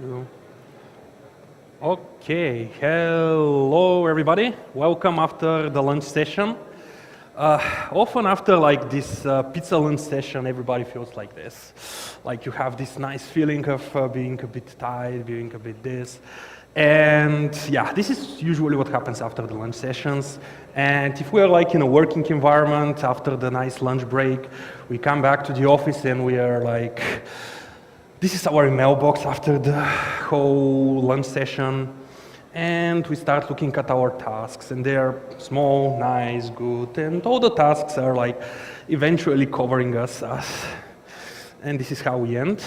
you. Okay, hello everybody. Welcome after the lunch session. Often after like this pizza lunch session, everybody feels like this. Like you have this nice feeling of being a bit tired, being a bit this. And yeah, this is usually what happens after the lunch sessions. And if we are like in a working environment after the nice lunch break, we come back to the office and we are like, this is our mailbox after the whole lunch session. And we start looking at our tasks, and they're small, nice, good, and all the tasks are like eventually covering us. And this is how we end.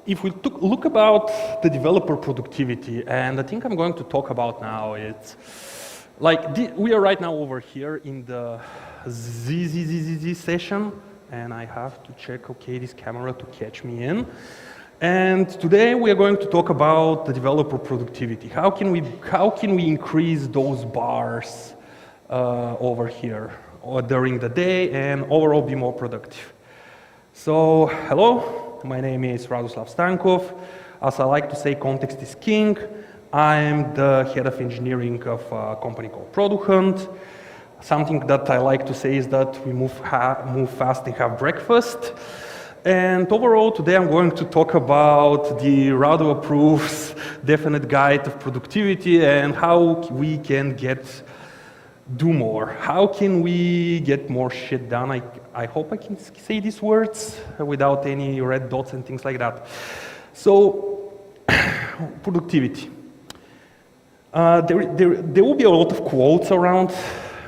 If we look about the developer productivity, and I think I'm going to talk about now, it's like we are right now over here in the Z session, and I have to check, okay, this camera to catch me in. And today we are going to talk about the developer productivity. How can we increase those bars over here or during the day and overall be more productive? So, hello, my name is Radoslav Stankov. As I like to say, context is king. I'm the head of engineering of a company called Product Hunt. Something that I like to say is that we move fast and have breakfast. And overall, today I'm going to talk about the Rado approves definite guide of productivity and how we can do more. How can we get more shit done? I hope I can say these words without any red dots and things like that. So, productivity. There will be a lot of quotes around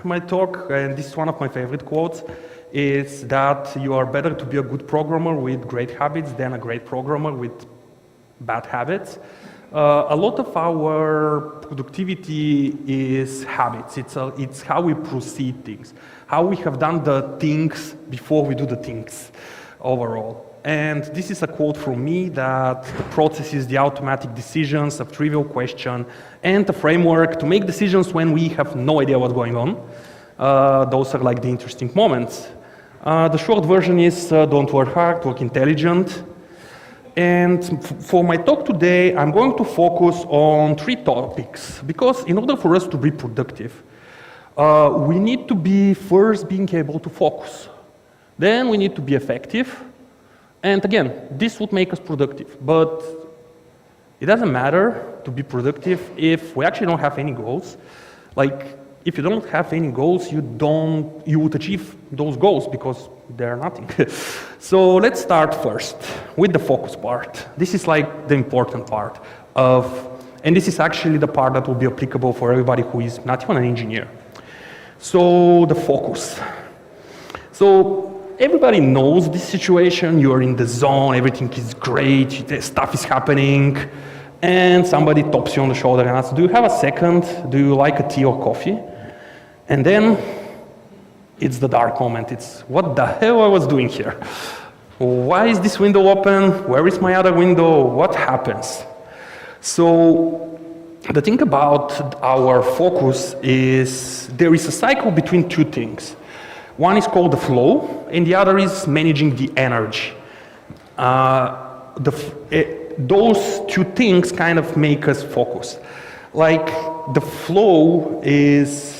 my talk, and this is one of my favorite quotes, is that you are better to be a good programmer with great habits than a great programmer with bad habits. A lot of our productivity is habits. It's how we proceed things, how we have done the things before we do the things overall. And this is a quote from me that the process is the automatic decisions of trivial question and the framework to make decisions when we have no idea what's going on. Those are like the interesting moments. The short version is don't work hard, work intelligent. And for my talk today, I'm going to focus on 3 topics, because in order for us to be productive, we need to be first being able to focus. Then we need to be effective. And again, this would make us productive, but it doesn't matter to be productive if we actually don't have any goals. Like, if you don't have any goals, you would achieve those goals because they're nothing. So let's start first with the focus part. This is like the important part and this is actually the part that will be applicable for everybody who is not even an engineer. So the focus. So everybody knows this situation. You're in the zone, everything is great, stuff is happening, and somebody taps you on the shoulder and asks, do you have a second? Do you like a tea or coffee? And then it's the dark moment. It's what the hell I was doing here? Why is this window open? Where is my other window? What happens? So the thing about our focus is there is a cycle between 2 things. One is called the flow, and the other is managing the energy. Those 2 things kind of make us focus. Like the flow is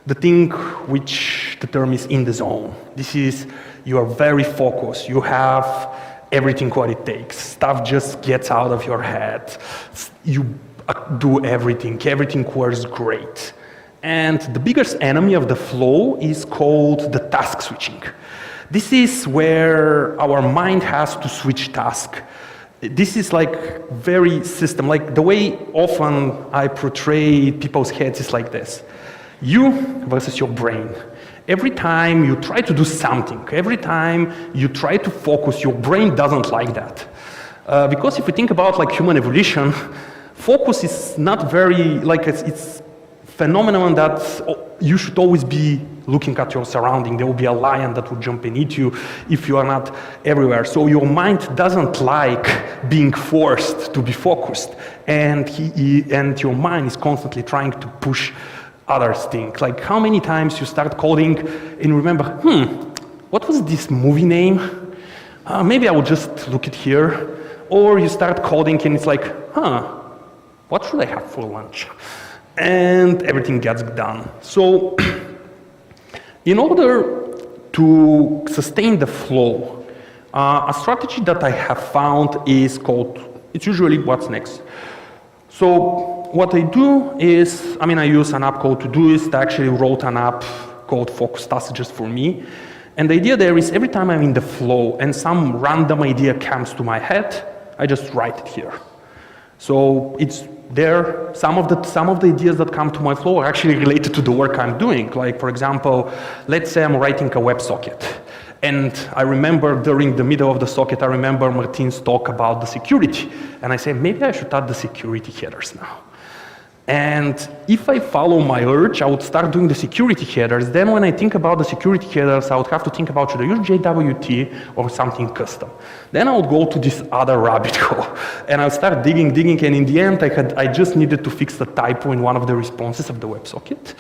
the thing which the term is in the zone. This is, you are very focused. You have everything what it takes. Stuff just gets out of your head. You do everything. Everything works great. And the biggest enemy of the flow is called the task switching. This is where our mind has to switch task. This is like very system, like the way often I portray people's heads is like this. You versus your brain. Every time you try to do something, every time you try to focus, your brain doesn't like that. Because if you think about like human evolution, focus is not very, like it's phenomenon that you should always be looking at your surrounding. There will be a lion that will jump and eat you if you are not everywhere. So your mind doesn't like being forced to be focused, and your mind is constantly trying to push other things. Like how many times you start coding and remember, what was this movie name? Maybe I will just look it here. Or you start coding and it's like, what should I have for lunch? And everything gets done. So in order to sustain the flow, a strategy that I have found is called, it's usually what's next. So what I do is, I use an app called Todoist. I actually wrote an app called Focus Tasks just for me. And the idea there is every time I'm in the flow and some random idea comes to my head, I just write it here. So it's there, some of the ideas that come to my flow are actually related to the work I'm doing. Like, for example, let's say I'm writing a WebSocket. And I remember during the middle of the socket, I remember Martin's talk about the security. And I say, maybe I should add the security headers now. And if I follow my urge, I would start doing the security headers. Then when I think about the security headers, I would have to think about should I use JWT or something custom. Then I would go to this other rabbit hole. And I would start digging, and in the end, I just needed to fix the typo in one of the responses of the WebSocket.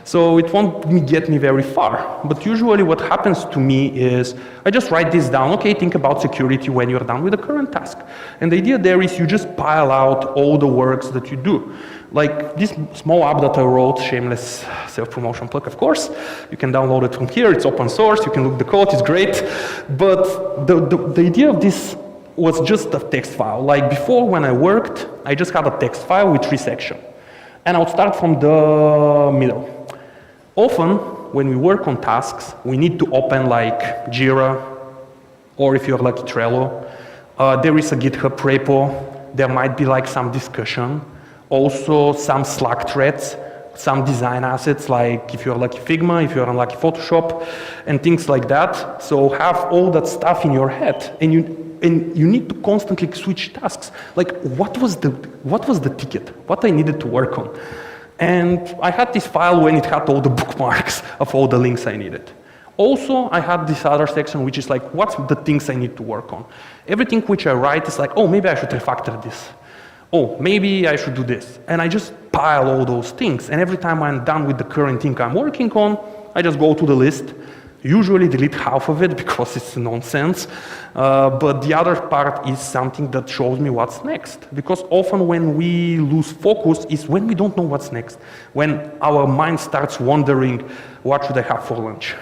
So it won't get me very far. But usually what happens to me is I just write this down. Okay, think about security when you're done with the current task. And the idea there is you just pile out all the works that you do. Like this small app that I wrote, shameless self-promotion plug, of course. You can download it from here, it's open source, you can look the code, it's great. But the idea of this was just a text file. Like before when I worked, I just had a text file with 3 sections. And I would start from the middle. Often, when we work on tasks, we need to open like Jira, or if you're lucky, Trello. There is a GitHub repo, there might be like some discussion. Also some Slack threads, some design assets, like if you're lucky Figma, if you're unlucky Photoshop, and things like that. So have all that stuff in your head, and you need to constantly switch tasks. Like what was the ticket? What I needed to work on? And I had this file when it had all the bookmarks of all the links I needed. Also, I had this other section which is like, what's the things I need to work on? Everything which I write is like, oh, maybe I should refactor this. Oh, maybe I should do this. And I just pile all those things. And every time I'm done with the current thing I'm working on, I just go to the list, usually delete half of it because it's nonsense. But the other part is something that shows me what's next. Because often when we lose focus is when we don't know what's next. When our mind starts wondering, what should I have for lunch?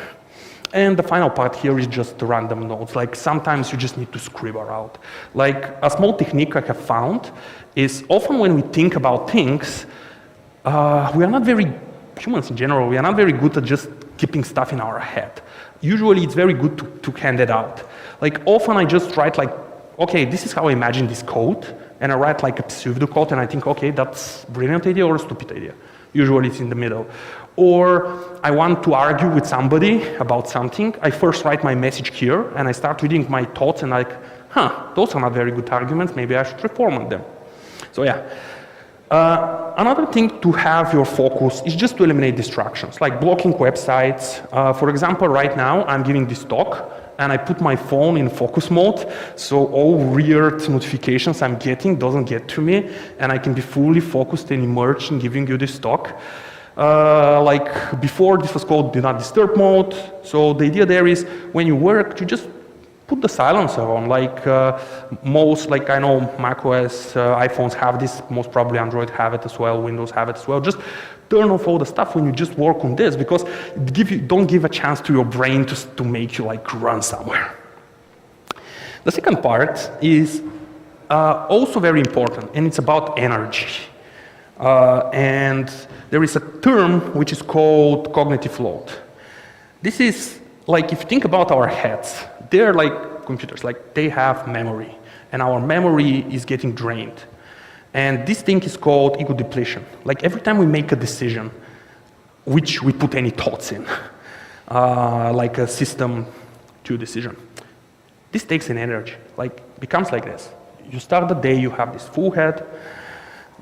And the final part here is just the random notes. Like sometimes you just need to scribble out. Like a small technique I have found is often when we think about things, we are not very, humans in general, we are not very good at just keeping stuff in our head. Usually it's very good to hand it out. Like often I just write like, okay, this is how I imagine this code, and I write like a pseudocode and I think, okay, that's a brilliant idea or a stupid idea. Usually it's in the middle. Or I want to argue with somebody about something. I first write my message here and I start reading my thoughts and like, those are not very good arguments. Maybe I should reformat them. So yeah. Another thing to have your focus is just to eliminate distractions, like blocking websites. For example, right now I'm giving this talk and I put my phone in focus mode, so all weird notifications I'm getting doesn't get to me, and I can be fully focused and immersed in giving you this talk. Like before, this was called do not disturb mode. So the idea there is when you work, you just put the silencer on. Like like I know macOS, iPhones have this, most probably Android have it as well, Windows have it as well. Just turn off all the stuff when you just work on this, because don't give a chance to your brain to make you like run somewhere. The second part is also very important, and it's about energy. And there is a term which is called cognitive load. This is like, if you think about our heads, they're like computers, like they have memory, and our memory is getting drained. And this thing is called ego depletion. Like every time we make a decision, which we put any thoughts in, like a system to decision, this takes an energy, like becomes like this. You start the day, you have this full head,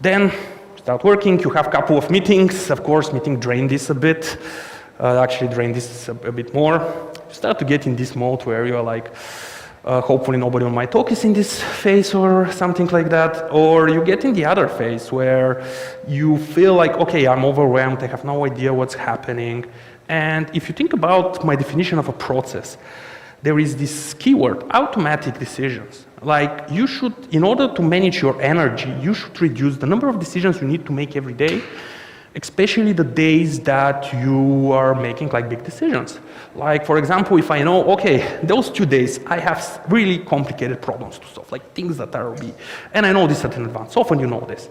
then start working, you have a couple of meetings, of course, meeting drain this a bit, actually drain this a bit more. You start to get in this mode where you're like, hopefully nobody on my talk is in this phase or something like that, or you get in the other phase where you feel like, okay, I'm overwhelmed, I have no idea what's happening. And if you think about my definition of a process, there is this keyword, automatic decisions. Like you should, in order to manage your energy, you should reduce the number of decisions you need to make every day, especially the days that you are making like big decisions. Like for example, if I know, okay, those 2 days I have really complicated problems to solve, like things that are big, and I know this in advance. Often you know this.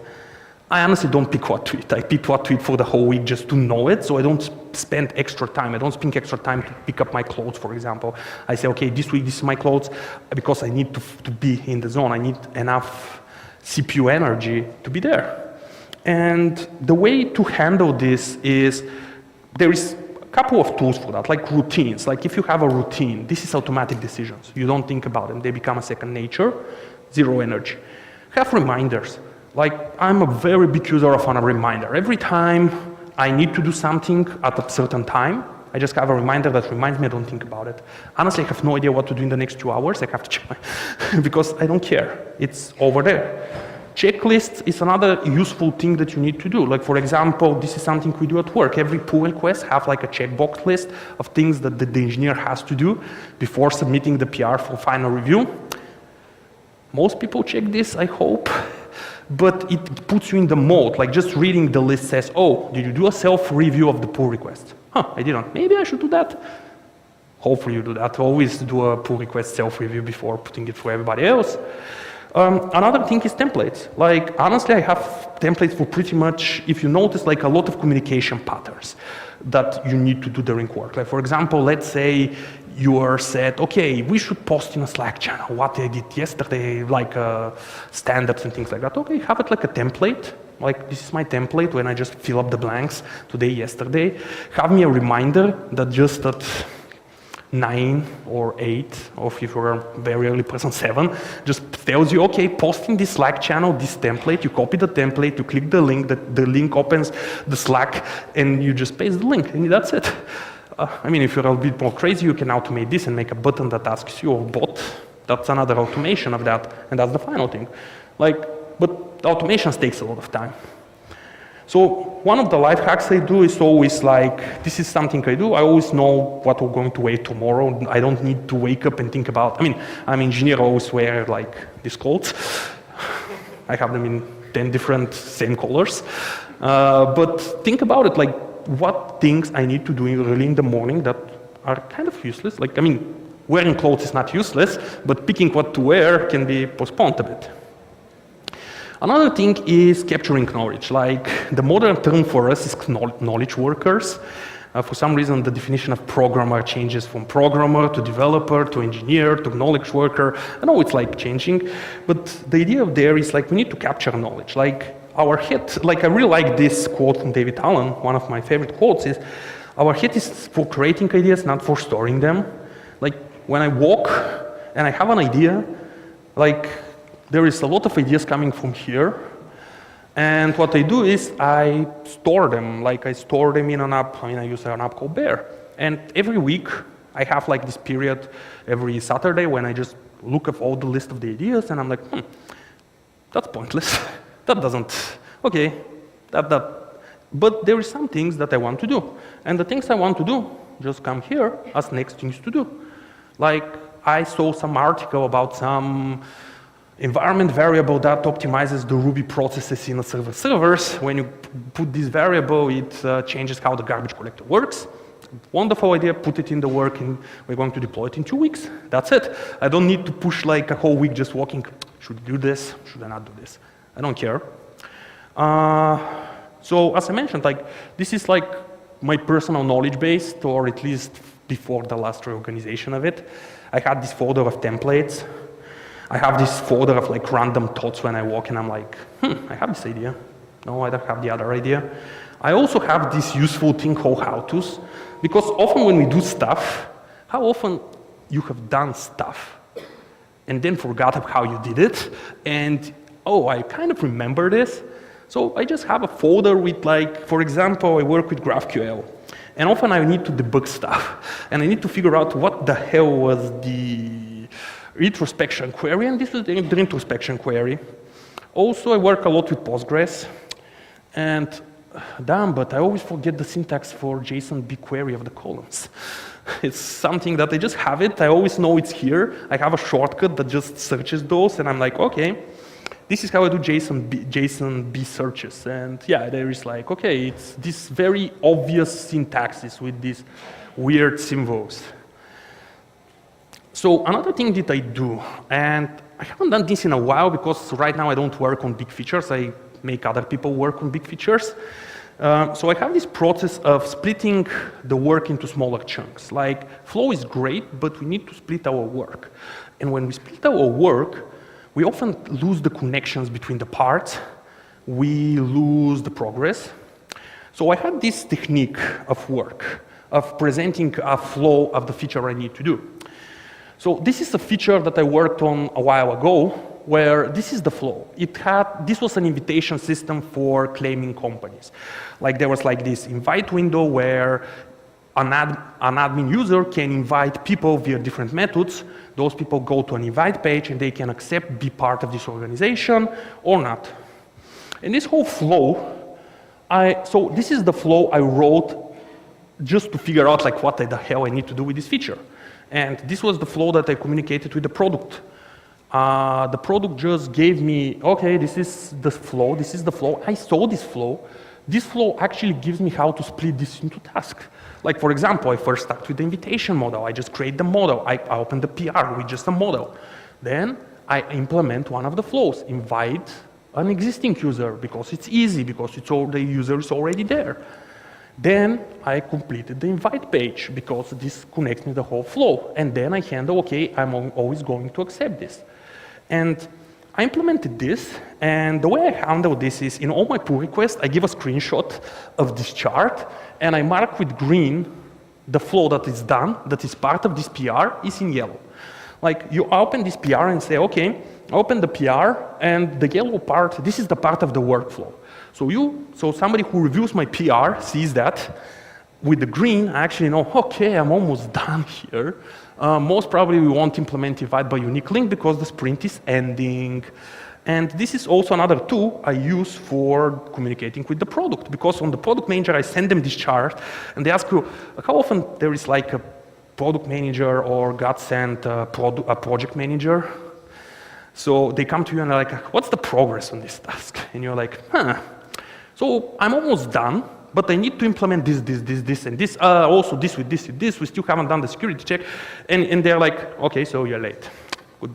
I honestly don't pick what to eat. I pick what to eat for the whole week just to know it, so I don't spend extra time. I don't spend extra time to pick up my clothes, for example. I say, okay, this week this is my clothes because I need to be in the zone. I need enough CPU energy to be there. And the way to handle this is, there is a couple of tools for that, like routines. Like if you have a routine, this is automatic decisions. You don't think about them. They become a second nature, zero energy. Have reminders. Like I'm a very big user of a reminder. Every time I need to do something at a certain time, I just have a reminder that reminds me I don't think about it. Honestly, I have no idea what to do in the next 2 hours. I have to check because I don't care. It's over there. Checklists is another useful thing that you need to do. Like for example, this is something we do at work. Every pull request have like a checkbox list of things that the engineer has to do before submitting the PR for final review. Most people check this, I hope. But it puts you in the mode, like just reading the list says, oh, did you do a self-review of the pull request? Huh, I didn't. Maybe I should do that. Hopefully you do that. Always do a pull request self-review before putting it for everybody else. Another thing is templates. Like, honestly, I have templates for pretty much, if you notice, like a lot of communication patterns that you need to do during work. Like, for example, let's say you are said, okay, we should post in a Slack channel what I did yesterday, like standards and things like that. Okay, have it like a template. Like, this is my template when I just fill up the blanks today, yesterday. Have me a reminder that just at 9 or 8, or if you're a very early person, 7, just tells you, okay, post in this Slack channel, this template, you copy the template, you click the link, the link opens the Slack, and you just paste the link, and that's it. I mean, if you're a bit more crazy, you can automate this and make a button that asks you, or bot. That's another automation of that, and that's the final thing. Like, but automations takes a lot of time. So one of the life hacks I do is always like, this is something I do. I always know what we're going to wear tomorrow. I don't need to wake up and think about, I mean, I'm an engineer, I always wear like these clothes. I have them in 10 different same colors. But think about it, like what things I need to do early in the morning that are kind of useless. Like, I mean, wearing clothes is not useless, but picking what to wear can be postponed a bit. Another thing is capturing knowledge. Like the modern term for us is knowledge workers. For some reason, the definition of programmer changes from programmer to developer to engineer to knowledge worker. I know it's like changing, but the idea of there is like we need to capture knowledge. Like our head, like I really like this quote from David Allen. One of my favorite quotes is, our head is for creating ideas, not for storing them. Like when I walk and I have an idea, like there is a lot of ideas coming from here, and what I do is I store them. Like I store them in an app. I mean, I use an app called Bear, and every week I have like this period every Saturday when I just look at all the list of the ideas, and I'm like, that's pointless. That doesn't. Okay, but there are some things that I want to do, and the things I want to do just come here as next things to do. Like I saw some article about some environment variable that optimizes the Ruby processes in a servers. When you put this variable, it changes how the garbage collector works. Wonderful idea, put it in the work, and we're going to deploy it in 2 weeks. That's it. I don't need to push like a whole week just walking, should I do this, should I not do this? I don't care. So as I mentioned, like this is like my personal knowledge base, or at least before the last reorganization of it. I had this folder of templates. I have this folder of like random thoughts when I walk, and I'm like, I have this idea. No, I don't have the other idea. I also have this useful thing called how-tos, because often when we do stuff, how often you have done stuff and then forgot how you did it, and oh, I kind of remember this. So I just have a folder with like, for example, I work with GraphQL, and often I need to debug stuff, and I need to figure out what the hell was the retrospection query, and this is the introspection query. Also, I work a lot with Postgres, and damn, but I always forget the syntax for JSON BigQuery of the columns. It's something that I just have it. I always know it's here. I have a shortcut that just searches those, and I'm like, okay, this is how I do JSON B searches. And yeah, there is like, okay, it's this very obvious syntaxes with these weird symbols. So another thing that I do, and I haven't done this in a while because right now I don't work on big features. I make other people work on big features. So I have this process of splitting the work into smaller chunks. Like flow is great, but we need to split our work. And when we split our work, we often lose the connections between the parts. We lose the progress. So I had this technique of work, of presenting a flow of the feature I need to do. So this is a feature that I worked on a while ago, where this is the flow. This was an invitation system for claiming companies. Like there was like this invite window where an admin user can invite people via different methods. Those people go to an invite page and they can accept, be part of this organization or not. And this whole flow, so this is the flow I wrote just to figure out like what the hell I need to do with this feature. And this was the flow that I communicated with the product. The product just gave me, okay, this is the flow, this is the flow. I saw this flow. This flow actually gives me how to split this into tasks. Like for example, I first start with the invitation model. I just create the model. I open the PR with just a model. Then I implement one of the flows, invite an existing user because it's easy, because the user is already there. Then I completed the invite page because this connects me the whole flow. And then I handle, okay, I'm always going to accept this. And I implemented this, and the way I handle this is in all my pull requests, I give a screenshot of this chart, and I mark with green the flow that is done, that is part of this PR, is in yellow. Like you open this PR and say, okay, open the PR, and the yellow part, this is the part of the workflow. So somebody who reviews my PR sees that. With the green, I actually know, okay, I'm almost done here. Most probably we won't implement invite by unique link because the sprint is ending. And this is also another tool I use for communicating with the product, because on the product manager, I send them this chart and they ask you how often there is like a product manager or got sent a project manager. So they come to you and they're like, what's the progress on this task? And you're like, so I'm almost done, but I need to implement this, and this, also this with this, we still haven't done the security check. And they're like, okay, so you're late.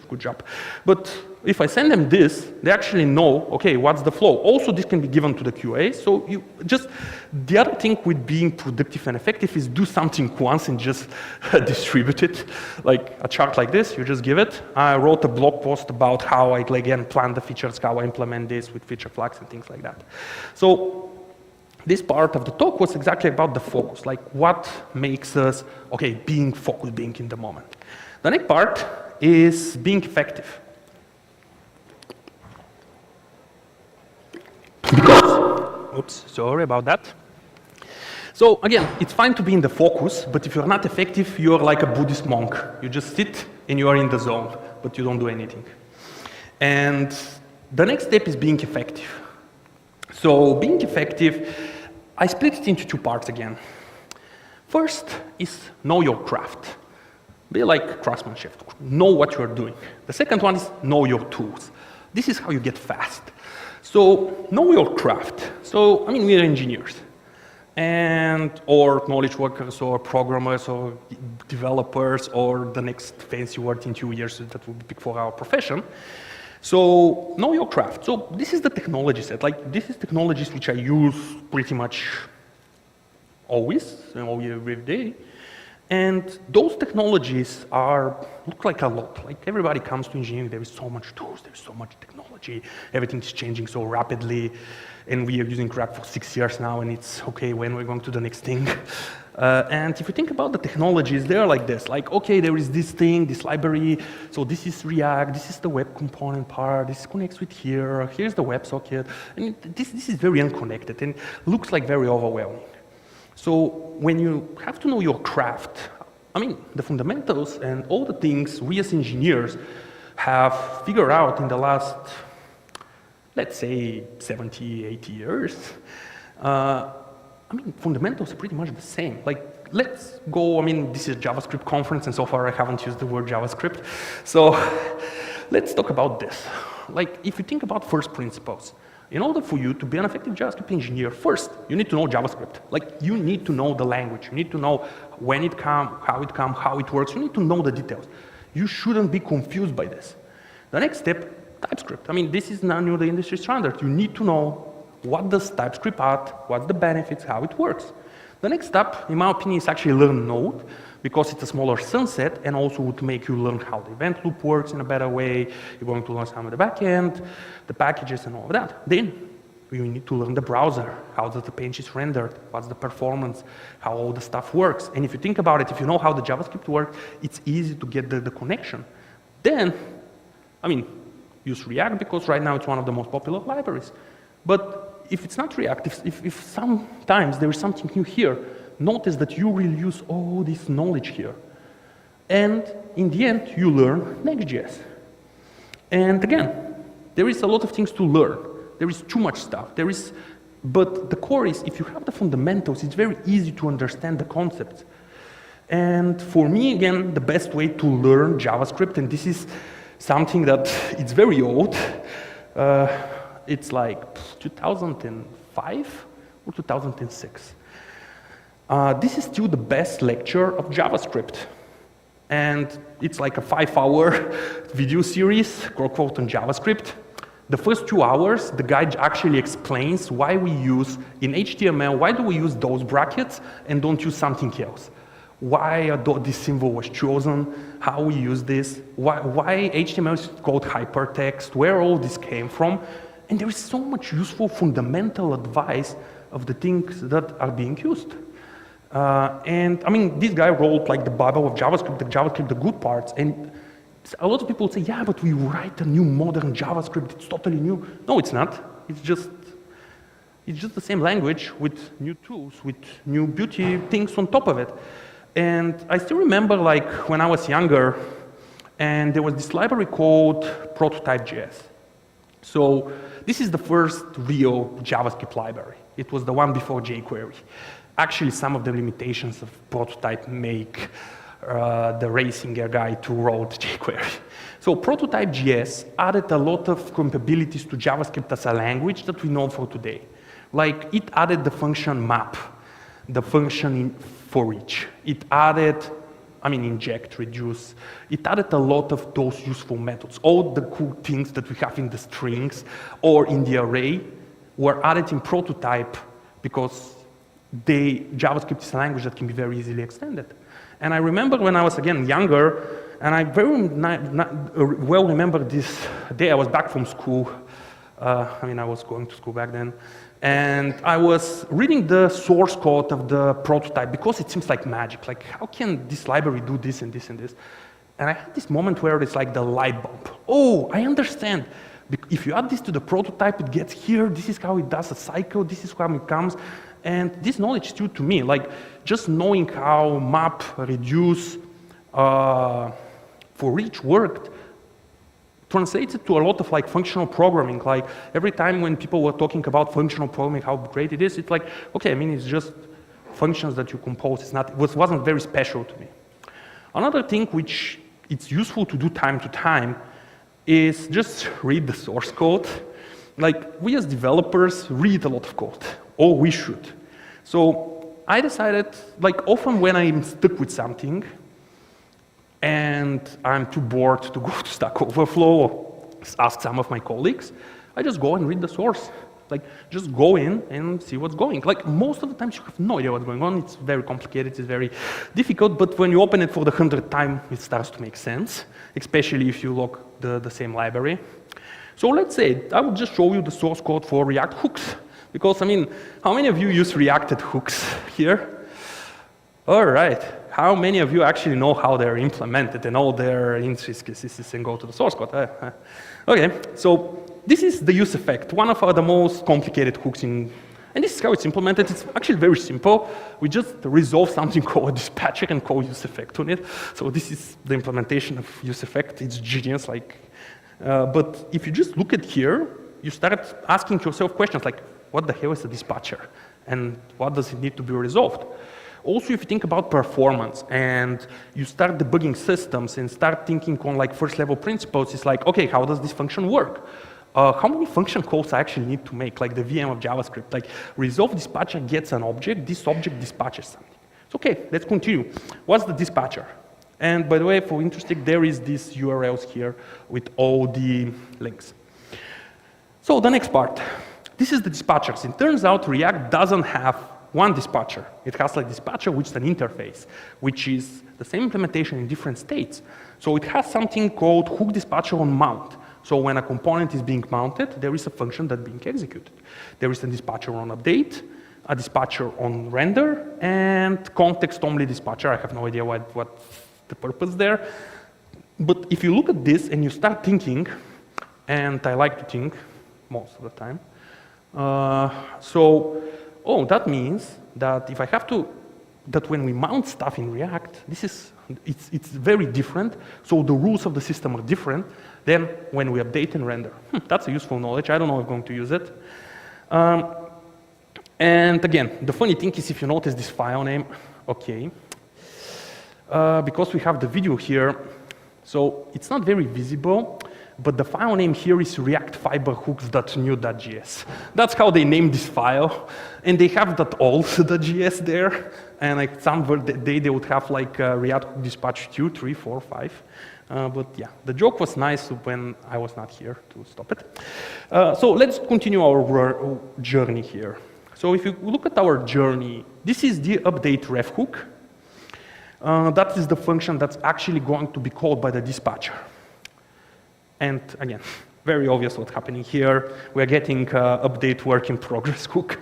Good job. But if I send them this, they actually know, okay, what's the flow. Also, this can be given to the QA. So the other thing with being productive and effective is do something once and just distribute it. Like a chart like this, you just give it. I wrote a blog post about how I, again, plan the features, how I implement this with feature flags and things like that. So this part of the talk was exactly about the focus, like what makes us, okay, being focused, being in the moment. The next part is being effective. Oops, sorry about that. So again, it's fine to be in the focus, but if you're not effective, you're like a Buddhist monk. You just sit and you are in the zone, but you don't do anything. And the next step is being effective. So being effective, I split it into two parts again. First is know your craft. Be like craftsmanship. Know what you're doing. The second one is know your tools. This is how you get fast. So know your craft. So, I mean, we're engineers, or knowledge workers, or programmers, or developers, or the next fancy word in 2 years that will be big for our profession. So know your craft. So this is the technology set. Like this is technologies which I use pretty much always, every day. And those technologies look like a lot. Like everybody comes to engineering, there is so much tools, there's so much technology, everything is changing so rapidly, and we are using React for 6 years now, and it's okay, when we're going to the next thing. And if you think about the technologies, they're like this, like, okay, there is this thing, this library, so this is React, this is the web component part, this connects with here, here's the WebSocket, and this is very unconnected, and looks like very overwhelming. So when you have to know your craft, I mean, the fundamentals and all the things we as engineers have figured out in the last, let's say, 70, 80 years, I mean, fundamentals are pretty much the same. Like, let's go, I mean, this is a JavaScript conference, and so far I haven't used the word JavaScript. So let's talk about this. Like, if you think about first principles, in order for you to be an effective JavaScript engineer, first, you need to know JavaScript. Like, you need to know the language. You need to know when it comes, how it works. You need to know the details. You shouldn't be confused by this. The next step, TypeScript. I mean, this is now new, the industry standard. You need to know what does TypeScript add, what's the benefits, how it works. The next step, in my opinion, is actually learn Node, because it's a smaller sunset and also would make you learn how the event loop works in a better way. You're going to learn some of the backend, the packages and all of that. Then you need to learn the browser. How does the page is rendered? What's the performance? How all the stuff works? And if you think about it, if you know how the JavaScript works, it's easy to get the connection. Then, I mean, use React because right now it's one of the most popular libraries. But if it's not React, if sometimes there is something new here, notice that you will use all this knowledge here. And in the end, you learn Next.js. And again, there is a lot of things to learn. There is too much stuff. But the core is, if you have the fundamentals, it's very easy to understand the concepts. And for me, again, the best way to learn JavaScript, and this is something that it's very old, it's like 2005 or 2006. This is still the best lecture of JavaScript. And it's like a 5-hour video series, quote on JavaScript. The first 2 hours, the guy actually explains why we use, in HTML, why do we use those brackets and don't use something else? Why this symbol was chosen, how we use this, why HTML is called hypertext, where all this came from. And there is so much useful fundamental advice of the things that are being used. And I mean, this guy wrote like the Bible of JavaScript, the good parts. And a lot of people say, yeah, but we write a new modern JavaScript, it's totally new. No, it's not. It's just the same language with new tools, with new beauty things on top of it. And I still remember like when I was younger, and there was this library called Prototype.js. So this is the first real JavaScript library. It was the one before jQuery. Actually, some of the limitations of Prototype make the Racinger guy to wrote jQuery. So Prototype.js added a lot of capabilities to JavaScript as a language that we know for today. Like it added the function map, the function for each. It added, I mean, inject, reduce. It added a lot of those useful methods. All the cool things that we have in the strings or in the array were added in Prototype because JavaScript is a language that can be very easily extended. And I remember when I was, again, younger, and I very well remember this day I was back from school. I mean, I was going to school back then. And I was reading the source code of the Prototype because it seems like magic. Like, how can this library do this and this and this? And I had this moment where it's like the light bulb. Oh, I understand. If you add this to the Prototype, it gets here. This is how it does a cycle. This is how it comes. And this knowledge too, to me, like just knowing how map, reduce, for each worked, translates it to a lot of like functional programming. Like every time when people were talking about functional programming, how great it is, it's like, okay, I mean, it's just functions that you compose. It wasn't very special to me. Another thing which it's useful to do time to time is just read the source code. Like we as developers read a lot of code, or we should. So I decided, like often when I'm stuck with something and I'm too bored to go to Stack Overflow or ask some of my colleagues, I just go and read the source. Like just go in and see what's going. Like most of the times you have no idea what's going on. It's very complicated, it's very difficult, but when you open it for the 100th time, it starts to make sense, especially if you lock the same library. So let's say I will just show you the source code for React hooks. Because, I mean, how many of you use Reacted hooks here? All right. How many of you actually know how they're implemented and all their intricacies and go to the source code? Okay, so this is the use effect, one of the most complicated hooks in, and this is how it's implemented. It's actually very simple. We just resolve something called a dispatcher and call use effect on it. So this is the implementation of use effect. It's genius, like, but if you just look at here, you start asking yourself questions like, what the hell is a dispatcher? And what does it need to be resolved? Also, if you think about performance and you start debugging systems and start thinking on like first level principles, it's like, okay, how does this function work? How many function calls I actually need to make, like the VM of JavaScript? Like resolve dispatcher gets an object, this object dispatches something. So, okay, let's continue. What's the dispatcher? And by the way, for interested, there is these URLs here with all the links. So the next part, this is the dispatchers. It turns out React doesn't have one dispatcher. It has like dispatcher, which is an interface, which is the same implementation in different states. So it has something called hook dispatcher on mount. So when a component is being mounted, there is a function that's being executed. There is a dispatcher on update, a dispatcher on render, and context-only dispatcher. I have no idea what's the purpose there. But if you look at this and you start thinking, and I like to think most of the time, that means that if I have to, that when we mount stuff in React, it's very different. So the rules of the system are different than when we update and render. That's a useful knowledge. I don't know if I'm going to use it. And again, the funny thing is if you notice this file name, okay, because we have the video here, so it's not very visible, but the file name here is reactfiberhooks.new.js. That's how they named this file. And they have .alt.js there. And like some day they would have like React hook dispatch 2, 3, 4, 5. But yeah, the joke was nice when I was not here to stop it. So let's continue our journey here. So if you look at our journey, this is the update ref hook. That is the function that's actually going to be called by the dispatcher. And again, very obvious what's happening here. We're getting update work in progress hook.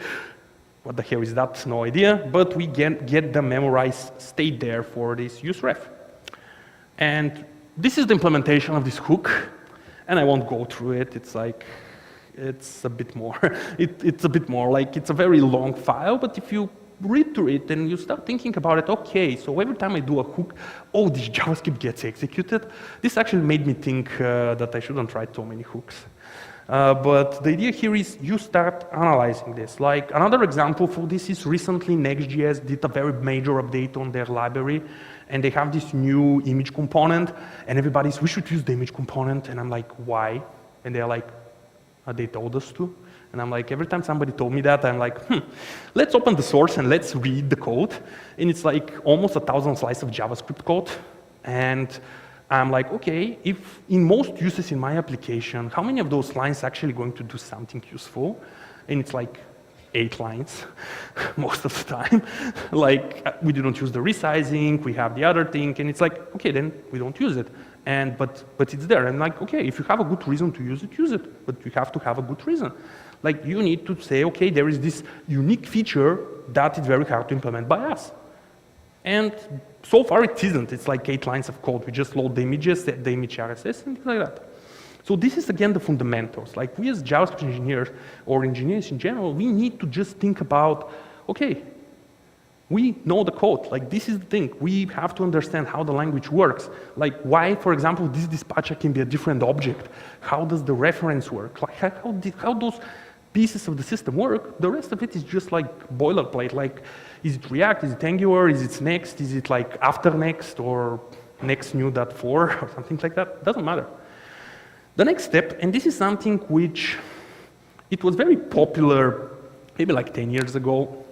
What the hell is that? No idea. But we get the memorized state there for this use ref. And this is the implementation of this hook. And I won't go through it. It's like, it's a bit more. It's a bit more like, it's a very long file. But if you read through it and you start thinking about it, okay, so every time I do a hook, oh, this JavaScript gets executed. This actually made me think that I shouldn't write so many hooks. But the idea here is you start analyzing this. Like another example for this is recently Next.js did a very major update on their library, and they have this new image component, and everybody's, we should use the image component, and I'm like, why? And they're like, they told us to. And I'm like, every time somebody told me that, I'm like, let's open the source and let's read the code. And it's like almost 1,000 lines of JavaScript code. And I'm like, okay, if in most uses in my application, how many of those lines are actually going to do something useful? And it's like 8 lines most of the time. Like, we didn't use the resizing, we have the other thing, and it's like, okay, then we don't use it. But it's there. And like, okay, if you have a good reason to use it. But you have to have a good reason. Like, you need to say, okay, there is this unique feature that is very hard to implement by us. And so far it isn't. It's like 8 lines of code. We just load the images, the image RSS, and things like that. So this is, again, the fundamentals. Like, we as JavaScript engineers, or engineers in general, we need to just think about, okay, we know the code. Like, this is the thing. We have to understand how the language works. Like, why, for example, this dispatcher can be a different object. How does the reference work? Like, how those pieces of the system work? The rest of it is just like boilerplate. Like, is it React? Is it Angular? Is it Next? Is it like after Next or Next new.4 or something like that? Doesn't matter. The next step, and this is something which it was very popular maybe like 10 years ago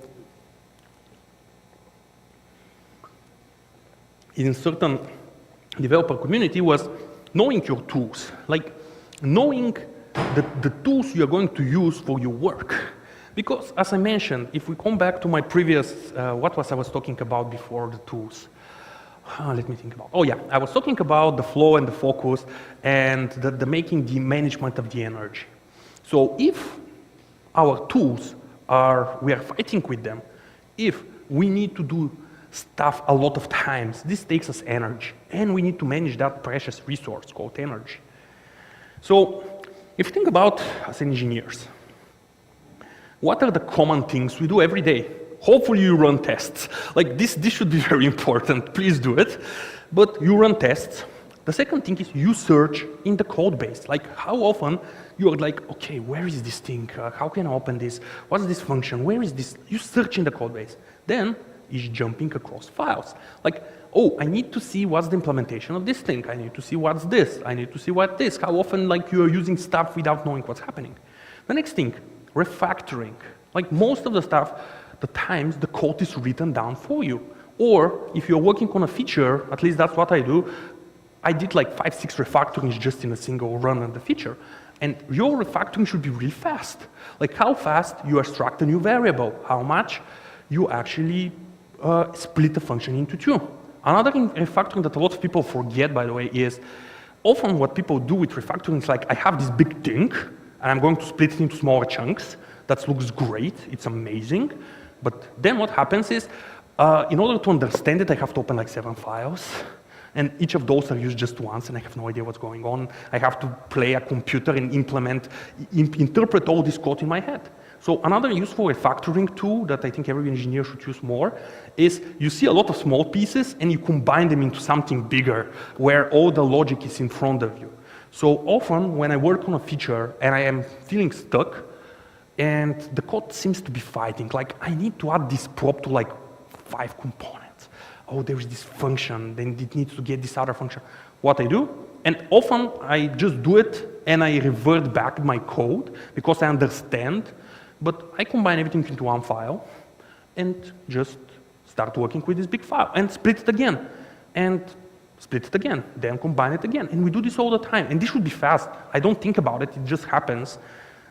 in certain developer community, was knowing your tools, like knowing the tools you're going to use for your work. Because as I mentioned, if we come back to my previous, I was talking about before the tools? Let me think about, oh yeah, I was talking about the flow and the focus and the making the management of the energy. So if our tools we are fighting with them, if we need to do stuff a lot of times, this takes us energy, and we need to manage that precious resource called energy. So if you think about as engineers, what are the common things we do every day? Hopefully you run tests. Like this should be very important, please do it. But you run tests. The second thing is you search in the code base. Like how often you are like, okay, where is this thing? How can I open this? What's this function? Where is this? You search in the code base. Then is jumping across files. Like, oh, I need to see what's the implementation of this thing. I need to see what's this. I need to see what this. How often like you're using stuff without knowing what's happening. The next thing, refactoring. Like most of the stuff, the times the code is written down for you. Or if you're working on a feature, at least that's what I do, I did like 5, 6 refactorings just in a single run on the feature. And your refactoring should be really fast. Like how fast you extract a new variable, how much you actually split the function into 2. Another refactoring that a lot of people forget, by the way, is often what people do with refactoring is like, I have this big thing, and I'm going to split it into smaller chunks. That looks great, it's amazing. But then what happens is, in order to understand it, I have to open like 7 files. And each of those are used just once, and I have no idea what's going on. I have to play a computer and interpret all this code in my head. So another useful refactoring tool that I think every engineer should use more is you see a lot of small pieces, and you combine them into something bigger, where all the logic is in front of you. So often, when I work on a feature, and I am feeling stuck, and the code seems to be fighting, like I need to add this prop to like 5 components. Oh, there is this function, then it needs to get this other function. What I do, and often I just do it and I revert back my code because I understand, but I combine everything into one file and just start working with this big file and split it again and split it again, then combine it again. And we do this all the time, and this should be fast. I don't think about it, it just happens.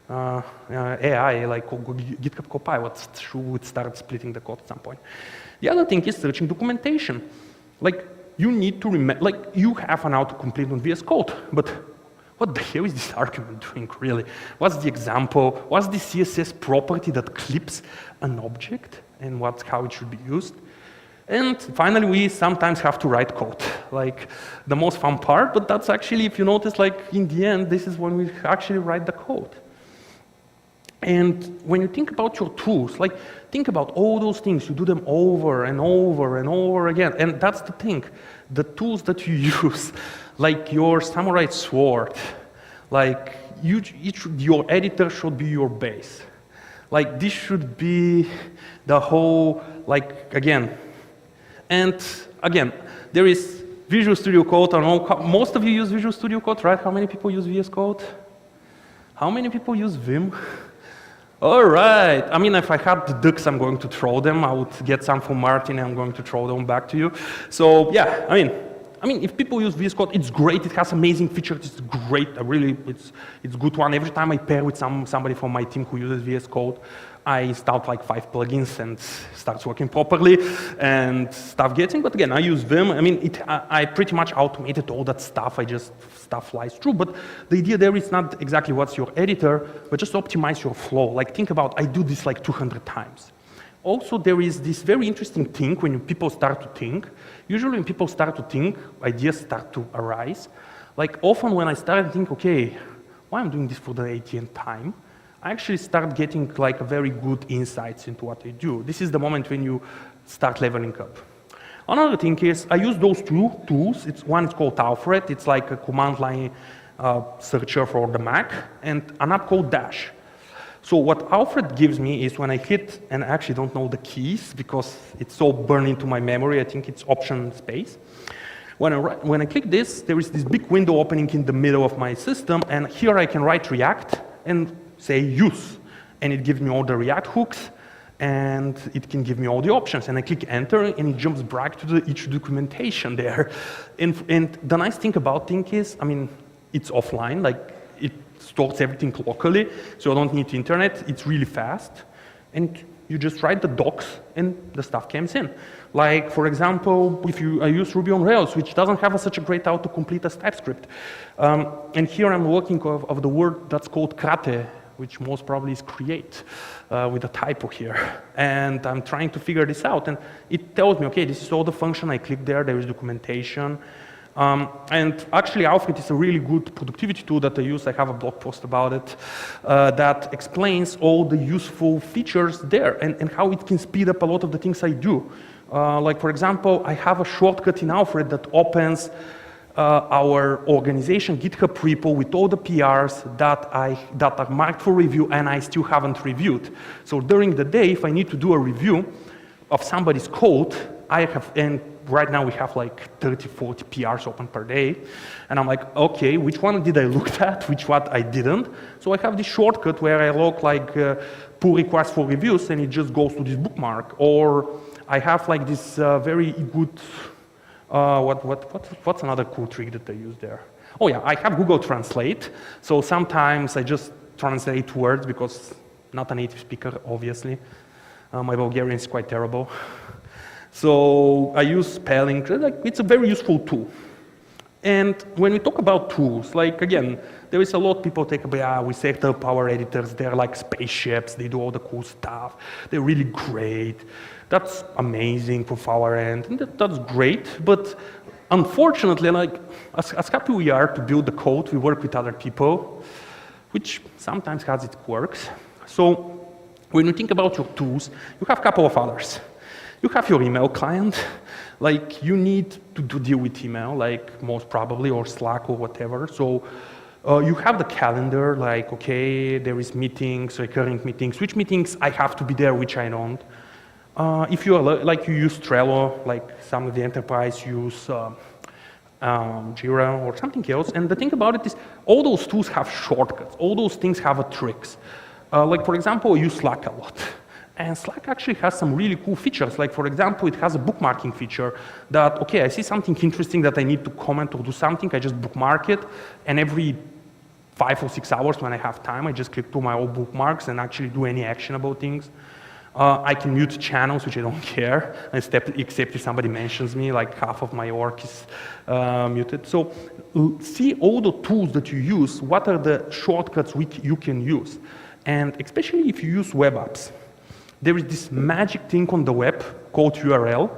AI, like GitHub Copilot, should start splitting the code at some point. The other thing is searching documentation. Like, you need to remember, like, you have an autocomplete on VS Code, but what the hell is this argument doing, really? What's the example? What's the CSS property that clips an object, and how it should be used? And finally, we sometimes have to write code, like the most fun part, but that's actually, if you notice, like, in the end, this is when we actually write the code. And when you think about your tools, like think about all those things, you do them over and over and over again. And that's the thing, the tools that you use, like your samurai sword, like your editor should be your base. Like this should be the whole, like again. And again, there is Visual Studio Code. I don't know, most of you use Visual Studio Code, right? How many people use VS Code? How many people use Vim? All right. I mean, if I had the ducks, I'm going to throw them. I would get some from Martin, and I'm going to throw them back to you. So yeah, I mean, if people use VS Code, it's great. It has amazing features. It's great. It's good one. Every time I pair with somebody from my team who uses VS Code, I install like 5 plugins and starts working properly and stuff getting. But again, I use Vim. I mean, I pretty much automated all that stuff. Stuff flies through. But the idea there is not exactly what's your editor, but just optimize your flow. Like think about, I do this like 200 times. Also, there is this very interesting thing when people start to think. Usually when people start to think, ideas start to arise. Like often when I start to think, okay, why I'm doing this for the 80th time, I actually start getting like very good insights into what I do. This is the moment when you start leveling up. Another thing is I use those 2 tools. One is called Alfred. It's like a command line searcher for the Mac, and an app called Dash. So what Alfred gives me is when I hit, and I actually don't know the keys because it's so burned into my memory, I think it's Option space. When I click this, there is this big window opening in the middle of my system, and here I can write React and say use, and it gives me all the React hooks, and it can give me all the options, and I click enter, and it jumps back to each documentation there. And the nice thing about Think is, I mean, it's offline, like it stores everything locally, so you don't need internet, it's really fast, and you just write the docs, and the stuff comes in. Like, for example, I use Ruby on Rails, which doesn't have such a great autocomplete as TypeScript. And here I'm working of the word that's called krate, which most probably is create, with a typo here. And I'm trying to figure this out, and it tells me, okay, this is all the function, I click there is documentation. And actually, Alfred is a really good productivity tool that I use. I have a blog post about it that explains all the useful features there and how it can speed up a lot of the things I do. Like, for example, I have a shortcut in Alfred that opens our organization GitHub repo with all the PRs that are marked for review and I still haven't reviewed. So during the day, if I need to do a review, of somebody's code, I have, and right now we have like 30, 40 PRs open per day. And I'm like, okay, which one did I look at, which one I didn't? So I have this shortcut where I log like pull requests for reviews and it just goes to this bookmark. Or I have like this very good, what's another cool trick that I use there? Oh yeah, I have Google Translate. So sometimes I just translate words because not a native speaker, obviously. My Bulgarian is quite terrible. So I use spelling, like, it's a very useful tool. And when we talk about tools, like again, there is a lot of people take, yeah, we set up our editors, they're like spaceships, they do all the cool stuff, they're really great. That's amazing from our end, and that's great, but unfortunately, like, as happy we are to build the code, we work with other people, which sometimes has its quirks. So when you think about your tools, you have a couple of others. You have your email client, like you need to deal with email, like most probably, or Slack or whatever. So you have the calendar, like, okay, there is meetings, recurring meetings, which meetings I have to be there, which I don't. If you are like you use Trello, like some of the enterprise use Jira or something else. And the thing about it is all those tools have shortcuts. All those things have tricks. Like for example, I use Slack a lot. And Slack actually has some really cool features. Like for example, it has a bookmarking feature that, okay, I see something interesting that I need to comment or do something, I just bookmark it. And every 5 or 6 hours when I have time, I just click through my old bookmarks and actually do any actionable things. I can mute channels, which I don't care, except if somebody mentions me, like half of my work is muted. So see all the tools that you use, what are the shortcuts which you can use. And especially if you use web apps. There is this magic thing on the web called URL.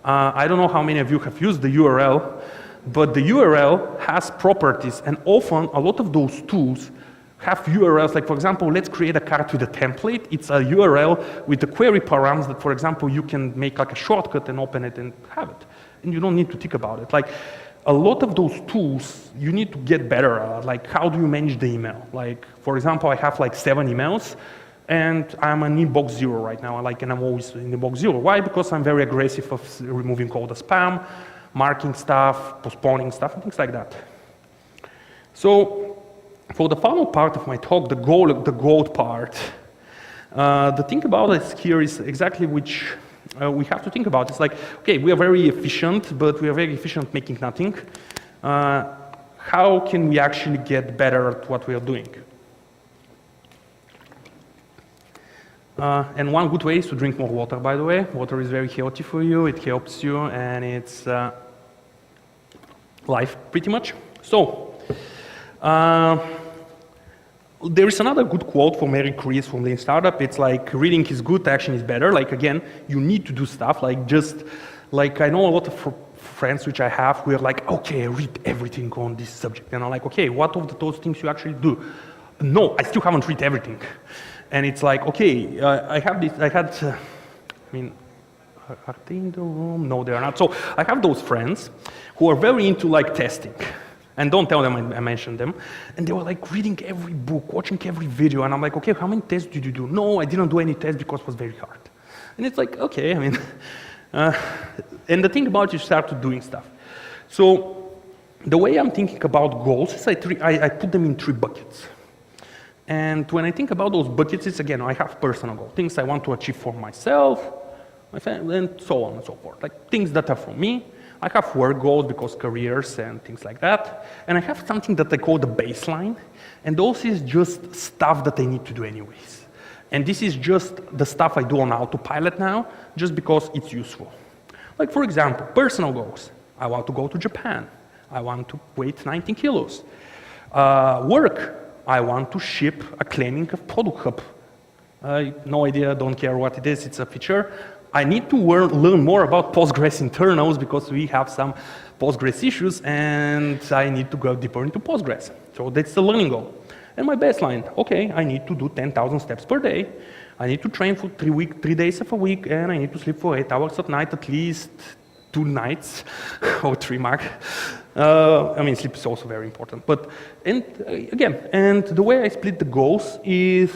I don't know how many of you have used the URL, but the URL has properties, and often a lot of those tools have URLs, like for example, let's create a cart with a template. It's a URL with the query params that, for example, you can make like a shortcut and open it and have it. And you don't need to think about it. Like a lot of those tools, you need to get better at. Like how do you manage the email? Like, for example, I have like 7 emails and I'm in inbox 0 right now. And I'm always in inbox 0. Why? Because I'm very aggressive of removing all the spam, marking stuff, postponing stuff, and things like that. So, for the final part of my talk, the gold part, the thing about this here is exactly which we have to think about. It's like, okay, we are very efficient, but we are very efficient making nothing. How can we actually get better at what we are doing? And one good way is to drink more water, by the way. Water is very healthy for you, it helps you, and it's life, pretty much. So, there is another good quote from Eric Ries from Lean Startup. It's like, reading is good, action is better. Like, again, you need to do stuff. Like, just, like, I know a lot of friends which I have who are like, okay, I read everything on this subject. And I'm like, okay, what of those things you actually do? No, I still haven't read everything. And it's like, okay, I had, I mean, are they in the room? No, they are not. So I have those friends who are very into like testing. And don't tell them I mentioned them. And they were like reading every book, watching every video. And I'm like, okay, how many tests did you do? No, I didn't do any tests because it was very hard. And it's like, okay, I mean, and the thing about it, you start doing stuff. So the way I'm thinking about goals is I put them in 3 buckets. And when I think about those buckets, it's again, I have personal goals, things I want to achieve for myself, my family, and so on and so forth. Like things that are for me. I have work goals because careers and things like that. And I have something that I call the baseline. And those is just stuff that I need to do anyways. And this is just the stuff I do on autopilot now, just because it's useful. Like for example, personal goals. I want to go to Japan. I want to weigh 19 kilos. Work. I want to ship a claiming of product hub. No idea, don't care what it is, it's a feature. I need to learn more about Postgres internals because we have some Postgres issues and I need to go deeper into Postgres. So that's the learning goal. And my baseline, okay, I need to do 10,000 steps per day. I need to train for 3 days of a week and I need to sleep for 8 hours at night, at least 2 nights or 3 max. I mean, sleep is also very important. But, and again, and the way I split the goals is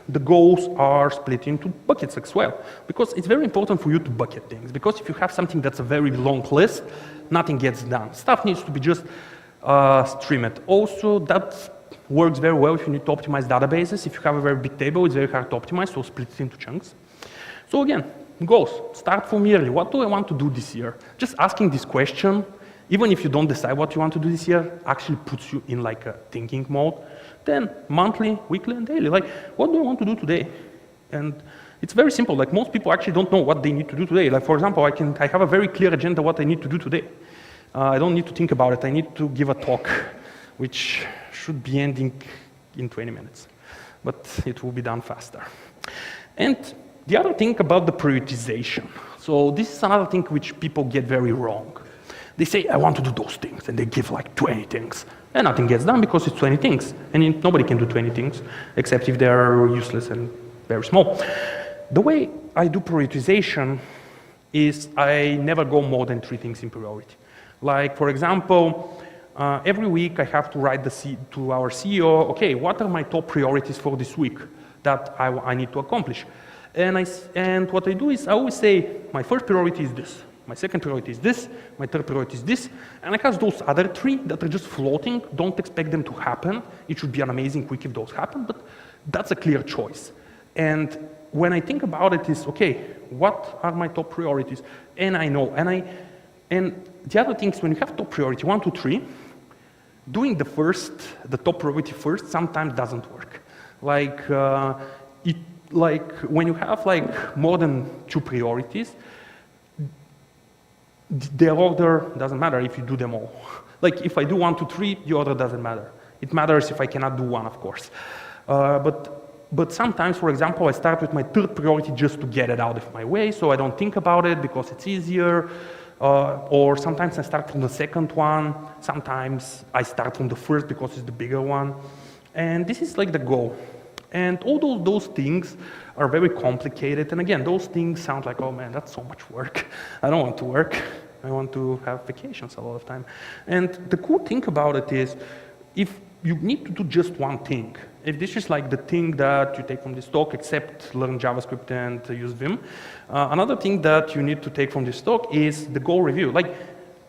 the goals are split into buckets as well. Because it's very important for you to bucket things. Because if you have something that's a very long list, nothing gets done. Stuff needs to be just streamed. Also, that works very well if you need to optimize databases. If you have a very big table, it's very hard to optimize, so split it into chunks. So again, goals. Start from yearly. What do I want to do this year? Just asking this question, even if you don't decide what you want to do this year, actually puts you in like a thinking mode. Then monthly, weekly, and daily. Like, what do I want to do today? And it's very simple. Like, most people actually don't know what they need to do today. Like, for example, I have a very clear agenda what I need to do today. I don't need to think about it. I need to give a talk, which should be ending in 20 minutes. But it will be done faster. And the other thing about the prioritization. So this is another thing which people get very wrong. They say, I want to do those things, and they give like 20 things. And nothing gets done because it's 20 things. And nobody can do 20 things, except if they are useless and very small. The way I do prioritization is I never go more than 3 things in priority. Like, for example, every week I have to write to our CEO, okay, what are my top priorities for this week that I need to accomplish? And what I do is I always say, my first priority is this. My second priority is this, my third priority is this, and I have those other 3 that are just floating. Don't expect them to happen. It should be an amazing week if those happen, but that's a clear choice. And when I think about it is, okay, what are my top priorities? And I know, and the other thing is when you have top priority, 1, 2, 3, doing the top priority first sometimes doesn't work. Like, when you have like more than 2 priorities, the order doesn't matter if you do them all. Like if I do 1, 2, 3, the order doesn't matter. It matters if I cannot do one, of course. But sometimes, for example, I start with my third priority just to get it out of my way, so I don't think about it because it's easier. Or sometimes I start from the second one. Sometimes I start from the first because it's the bigger one. And this is like the goal. And all those things are very complicated. And again, those things sound like, oh man, that's so much work. I don't want to work. I want to have vacations a lot of time. And the cool thing about it is, if you need to do just one thing, if this is like the thing that you take from this talk, except learn JavaScript and use Vim, another thing that you need to take from this talk is the goal review. Like,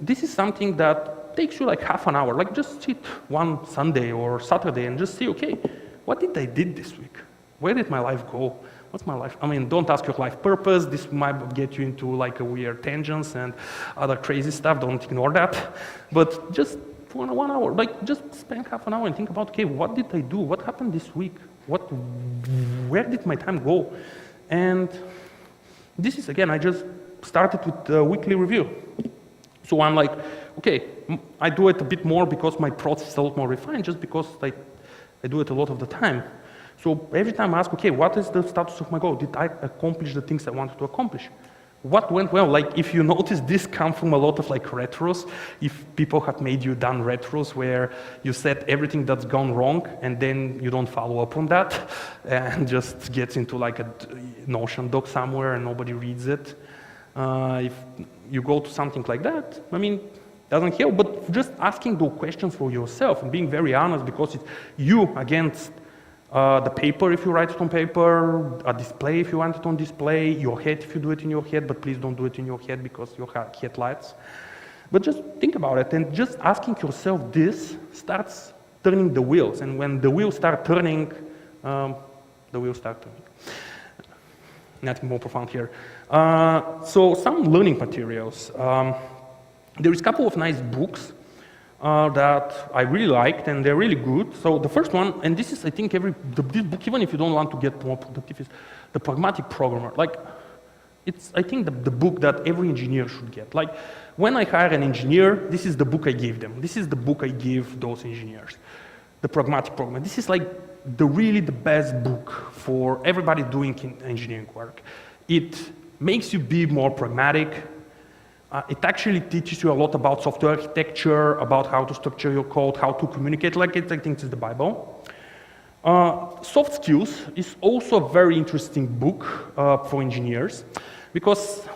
this is something that takes you like half an hour. Like, just sit one Sunday or Saturday and just see, okay, what did I did this week? Where did my life go? What's my life? I mean, don't ask your life purpose. This might get you into like a weird tangents and other crazy stuff. Don't ignore that. But just for 1 hour, like just spend half an hour and think about, okay, what did I do? What happened this week? Where did my time go? And this is, again, I just started with the weekly review. So I'm like, okay, I do it a bit more because my process is a lot more refined, just because I do it a lot of the time. So every time I ask, okay, what is the status of my goal? Did I accomplish the things I wanted to accomplish? What went well? Like, if you notice, this comes from a lot of like retros. If people have made you done retros where you said everything that's gone wrong and then you don't follow up on that and just gets into like a Notion doc somewhere and nobody reads it. If you go to something like that, I mean, doesn't help, but just asking those questions for yourself and being very honest, because it's you against the paper if you write it on paper, a display if you want it on display, your head if you do it in your head, but please don't do it in your head because your head lights. But just think about it, and just asking yourself this starts turning the wheels, and when the wheels start turning, Nothing more profound here. So some learning materials. There is a couple of nice books that I really liked, and they're really good. So the first one, and this is, I think, this book, even if you don't want to get more productive, is The Pragmatic Programmer. Like, it's, I think, the book that every engineer should get. Like, when I hire an engineer, this is the book I give them. This is the book I give those engineers. The Pragmatic Programmer. This is like really the best book for everybody doing engineering work. It makes you be more pragmatic. It actually teaches you a lot about software architecture, about how to structure your code, how to communicate. Like it, I think it's the Bible. Soft Skills is also a very interesting book for engineers, because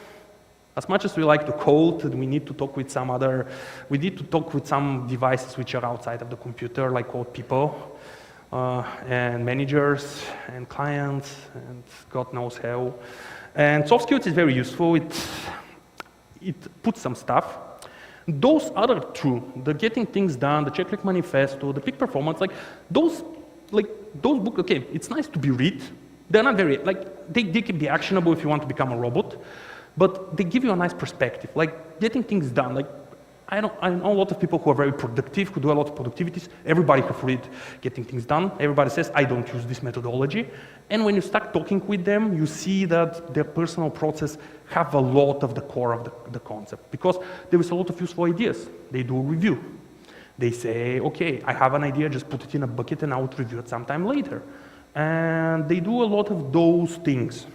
as much as we like to code, we need to talk with some devices which are outside of the computer, like code people. and managers and clients and God knows how. And soft skills is very useful. It puts some stuff. Those other two, the getting things done, the checklist manifesto, the peak performance, like those books, okay, it's nice to be read. They're not very, they can be actionable if you want to become a robot, but they give you a nice perspective, like getting things done. Like I know a lot of people who are very productive, who do a lot of productivities. Everybody have read getting things done. Everybody says, I don't use this methodology. And when you start talking with them, you see that their personal process have a lot of the core of the concept, because there is a lot of useful ideas. They do a review. They say, okay, I have an idea, just put it in a bucket and I will review it sometime later. And they do a lot of those things.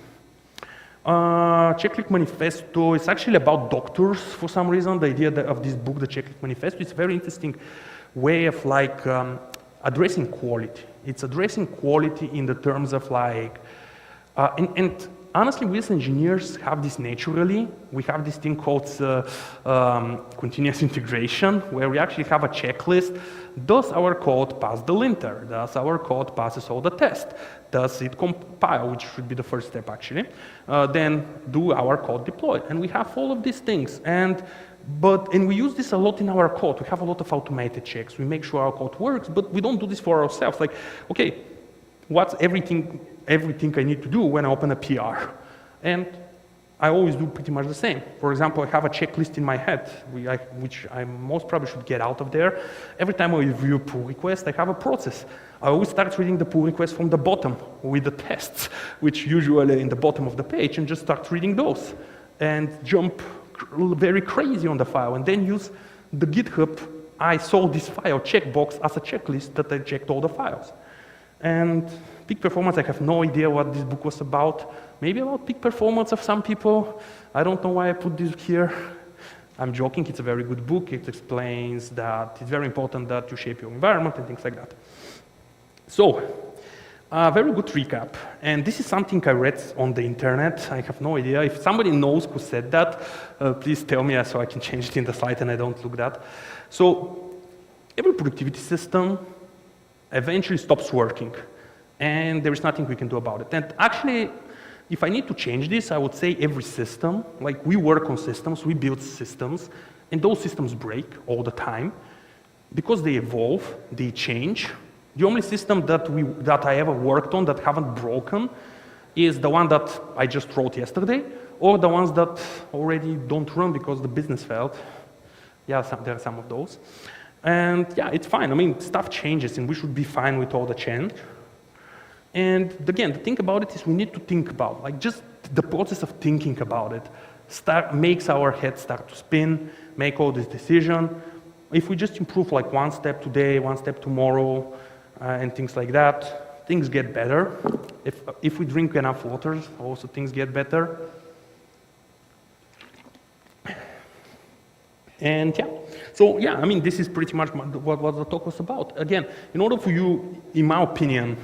Checklist Manifesto is actually about doctors for some reason. The idea of this book, the Checklist Manifesto, is a very interesting way of addressing quality. It's addressing quality in the terms of and honestly, we as engineers have this naturally. We have this thing called continuous integration, where we actually have a checklist. Does our code pass the linter? Does our code passes all the tests? Does it compile, which should be the first step actually? Then do our code deploy? And we have all of these things. And we use this a lot in our code. We have a lot of automated checks. We make sure our code works, but we don't do this for ourselves. Like, okay, what's everything I need to do when I open a PR? And I always do pretty much the same. For example, I have a checklist in my head, which I most probably should get out of there. Every time I review a pull request, I have a process. I always start reading the pull request from the bottom with the tests, which usually in the bottom of the page, and just start reading those and jump very crazy on the file, and then use the GitHub I saw this file checkbox as a checklist that I checked all the files. And peak performance, I have no idea what this book was about. Maybe about peak performance of some people. I don't know why I put this here. I'm joking, it's a very good book. It explains that it's very important that you shape your environment and things like that. So, a very good recap. And this is something I read on the internet. I have no idea. If somebody knows who said that, please tell me so I can change it in the slide and I don't look that. So, every productivity system eventually stops working. And there is nothing we can do about it. And actually, if I need to change this, I would say every system, like we work on systems, we build systems, and those systems break all the time because they evolve, they change. The only system that I ever worked on that haven't broken is the one that I just wrote yesterday, or the ones that already don't run because the business failed. Yeah, there are some of those. And yeah, it's fine. I mean, stuff changes and we should be fine with all the change. And again, the thing about it is we need to think about, like just the process of thinking about it makes our head start to spin, make all this decision. If we just improve like one step today, one step tomorrow, and things like that, things get better. If we drink enough water, also things get better. And yeah, so yeah, I mean, this is pretty much what the talk was about. Again, in order for you, in my opinion,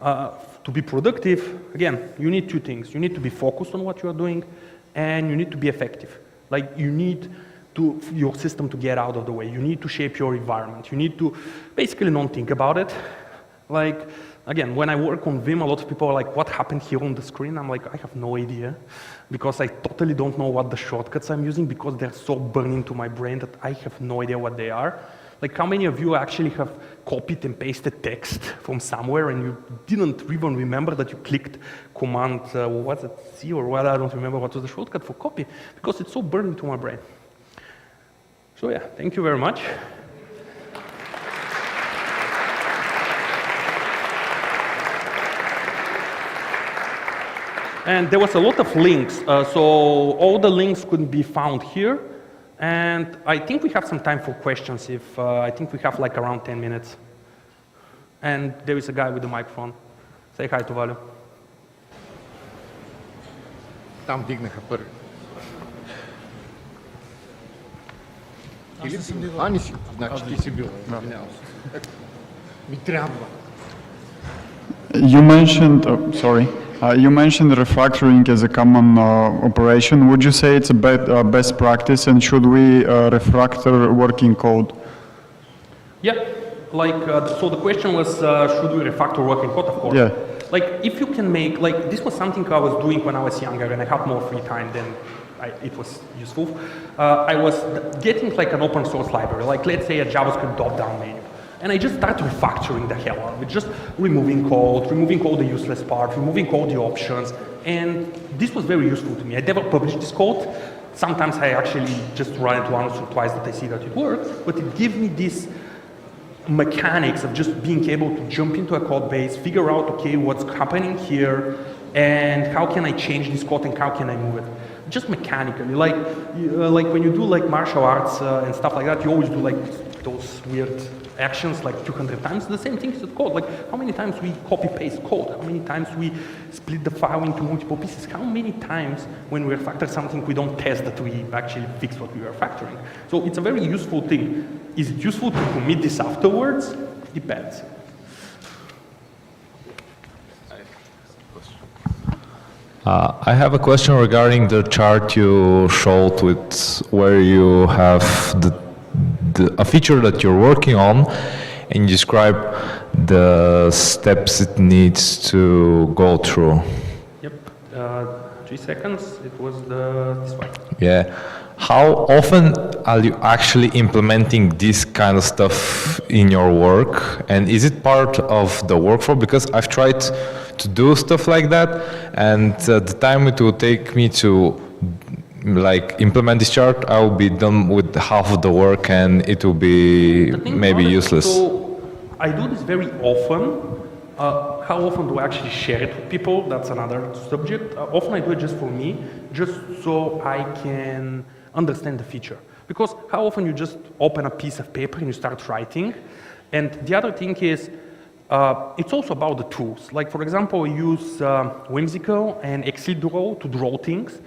to be productive, again, you need two things. You need to be focused on what you are doing, and you need to be effective. Like, you need your system to get out of the way. You need to shape your environment. You need to basically not think about it. Like, again, when I work on Vim, a lot of people are like, what happened here on the screen? I'm like, I have no idea, because I totally don't know what the shortcuts I'm using, because they're so burned into my brain that I have no idea what they are. Like, how many of you actually have copied and pasted text from somewhere and you didn't even remember that you clicked command, what's it, C or what, I don't remember what was the shortcut for copy, because it's so burned into my brain. So yeah, thank you very much. And there was a lot of links, so all the links couldn't be found here. And I think we have some time for questions. I think we have like around 10 minutes. And there is a guy with the microphone. Say hi to Valю. Там дигнаха първи. Или си? Не си. Значи ти си бил. Ми трябва. You mentioned, you mentioned refactoring as a common operation. Would you say it's a best practice, and should we refactor working code? Yeah, So the question was, should we refactor working code? Of course. Yeah. Like, if you can make, like, this was something I was doing when I was younger and I had more free time than it was useful. I was getting like an open source library, like let's say a JavaScript drop-down menu. And I just started refactoring the hell out of it, just removing code, removing all the useless parts, removing all the options. And this was very useful to me. I never published this code. Sometimes I actually just run it once or twice that I see that it works, but it gives me this mechanics of just being able to jump into a code base, figure out, okay, what's happening here, and how can I change this code and how can I move it? Just mechanically, like when you do like martial arts and stuff like that, you always do like those weird actions like 200 times. The same thing is with code. Like how many times we copy paste code? How many times we split the file into multiple pieces? How many times when we refactor something we don't test that we actually fix what we are factoring? So it's a very useful thing. Is it useful to commit this afterwards? Depends. I have a question regarding the chart you showed with where you have a feature that you're working on and you describe the steps it needs to go through. Yep, 3 seconds, it was this one. Yeah. How often are you actually implementing this kind of stuff in your work? And is it part of the workflow? Because I've tried to do stuff like that, and the time it will take me to like implement this chart, I will be done with half of the work, and it will be maybe useless. So I do this very often. How often do I actually share it with people? That's another subject. Often I do it just for me, just so I can understand the feature. Because how often you just open a piece of paper and you start writing. And the other thing is, it's also about the tools. Like for example, I use Whimsical and Exceeddraw to draw things.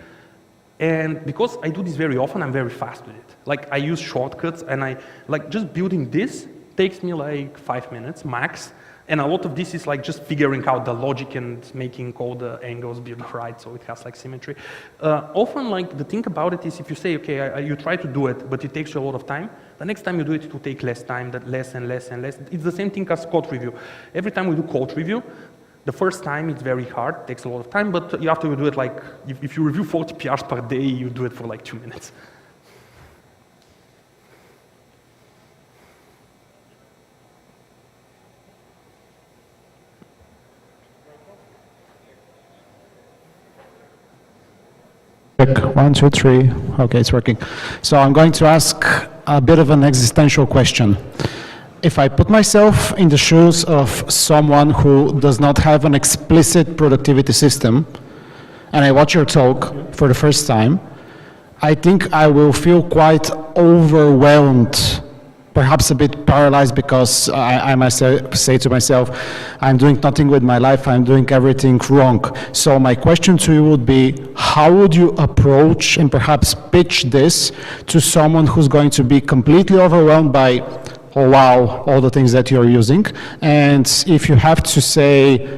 And because I do this very often, I'm very fast with it. Like I use shortcuts and I like just building this takes me like 5 minutes max. And a lot of this is like just figuring out the logic and making all the angles be right so it has like symmetry. Often like the thing about it is if you say, okay, you try to do it, but it takes you a lot of time, the next time you do it, it will take less time, that less and less and less. It's the same thing as code review. Every time we do code review, the first time it's very hard, it takes a lot of time, but after you do it like, if you review 40 PRs per day, you do it for like 2 minutes. Check, 1, 2, 3. Okay, it's working. So I'm going to ask a bit of an existential question. If I put myself in the shoes of someone who does not have an explicit productivity system, and I watch your talk for the first time, I think I will feel quite overwhelmed, perhaps a bit paralyzed, because I must say to myself, I'm doing nothing with my life, I'm doing everything wrong. So my question to you would be, how would you approach and perhaps pitch this to someone who's going to be completely overwhelmed by, oh wow, all the things that you're using? And if you have to say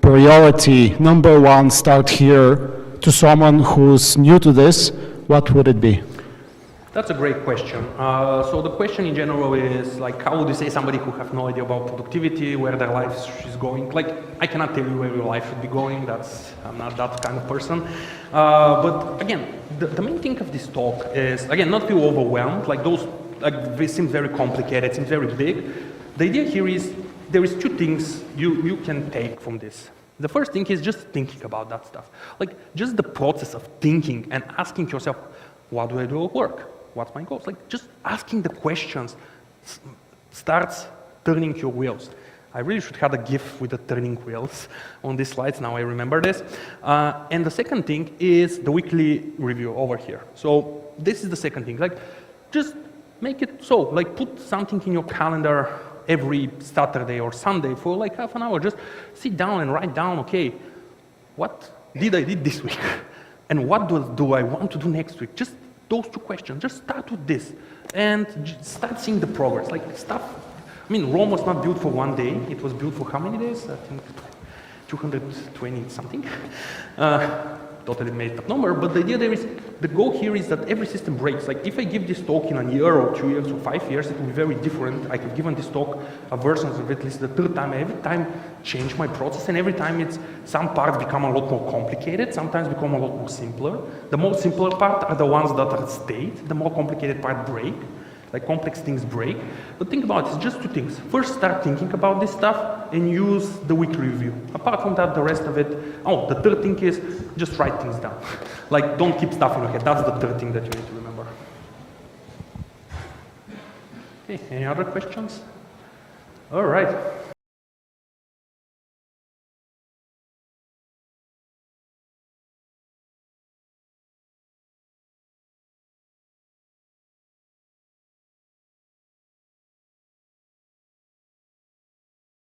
priority, number 1, start here, to someone who's new to this, what would it be? That's a great question. So the question in general is like, how would you say somebody who has no idea about productivity, where their life is going? Like, I cannot tell you where your life should be going. I'm not that kind of person. But again, the main thing of this talk is, again, not feel overwhelmed. Like those, like they seem very complicated, seem very big. The idea here is, there is 2 things you can take from this. The first thing is just thinking about that stuff. Like just the process of thinking and asking yourself, what do I do at work? What's my goals? Like just asking the questions starts turning your wheels. I really should have a GIF with the turning wheels on these slides. Now I remember this. And the second thing is the weekly review over here. So this is the second thing. Like just make it so. Like put something in your calendar every Saturday or Sunday for like half an hour. Just sit down and write down, okay, what did I did this week? And what do I want to do next week? Just those 2 questions. Just start with this and start seeing the progress. Like stuff. I mean, Rome was not built for 1 day. It was built for how many days? I think 220 something. totally made up number, but the idea there is, the goal here is that every system breaks. Like if I give this talk in a year or 2 years or 5 years, it will be very different. I could give on this talk a version of it at least the third time. Every time change my process, and every time it's, some parts become a lot more complicated, sometimes become a lot more simpler. The more simpler part are the ones that are state, the more complicated part break. Like complex things break. But think about it, it's just two things. First, start thinking about this stuff and use the weekly review. Apart from that, the rest of it, oh, the third thing is just write things down. Like don't keep stuff in your head. That's the third thing that you need to remember. Okay, any other questions? All right.